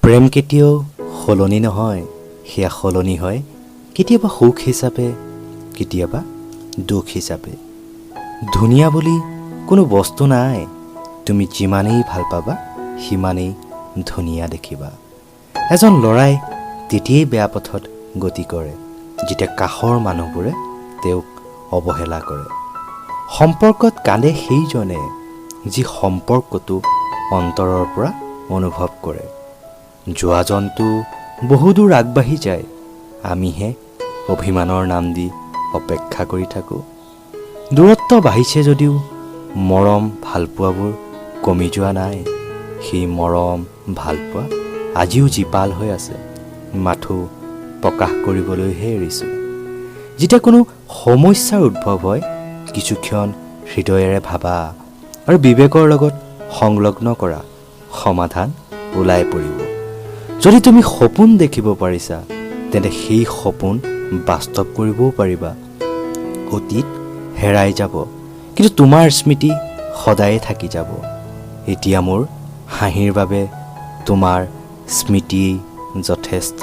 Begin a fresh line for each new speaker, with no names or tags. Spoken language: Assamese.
প্ৰেম কেতিয়াও সলনি নহয়, সেয়া সলনি হয় কেতিয়াবা সুখ হিচাপে, কেতিয়াবা দুখ হিচাপে। ধুনীয়া বুলি কোনো বস্তু নাই, তুমি যিমানেই ভাল পাবা সিমানেই ধুনীয়া দেখিবা। এজন ল'ৰাই তেতিয়াই বেয়া পথত গতি কৰে যেতিয়া কাষৰ মানুহবোৰে তেওঁক অৱহেলা কৰে। সম্পৰ্কত কান্দে সেইজনে যি সম্পৰ্কটো অন্তৰৰ পৰা অনুভৱ কৰে। যোৱাজনটো বহুদূৰ আগবাঢ়ি যায়, আমিহে অভিমানৰ নাম দি অপেক্ষা কৰি থাকোঁ। দূৰত্ব বাঢ়িছে যদিও মৰম ভালপোৱাবোৰ কমি যোৱা নাই। সেই মৰম ভালপোৱা আজিও জীপাল হৈ আছে, মাথো প্ৰকাশ কৰিবলৈহে এৰিছোঁ। যেতিয়া কোনো সমস্যাৰ উদ্ভৱ হয়, কিছুক্ষণ হৃদয়েৰে ভাবা আৰু বিবেকৰ লগত সংলগ্ন কৰা, সমাধান ওলাই পৰিব। যদি তুমি সপোন দেখিব পাৰিছা, তেন্তে সেই সপোন বাস্তৱ কৰিবও পাৰিবা। অতীত হেৰাই যাব, কিন্তু তোমাৰ স্মৃতি সদায়ে থাকি যাব। এতিয়া মোৰ হাঁহিৰ বাবে তোমাৰ স্মৃতি যথেষ্ট।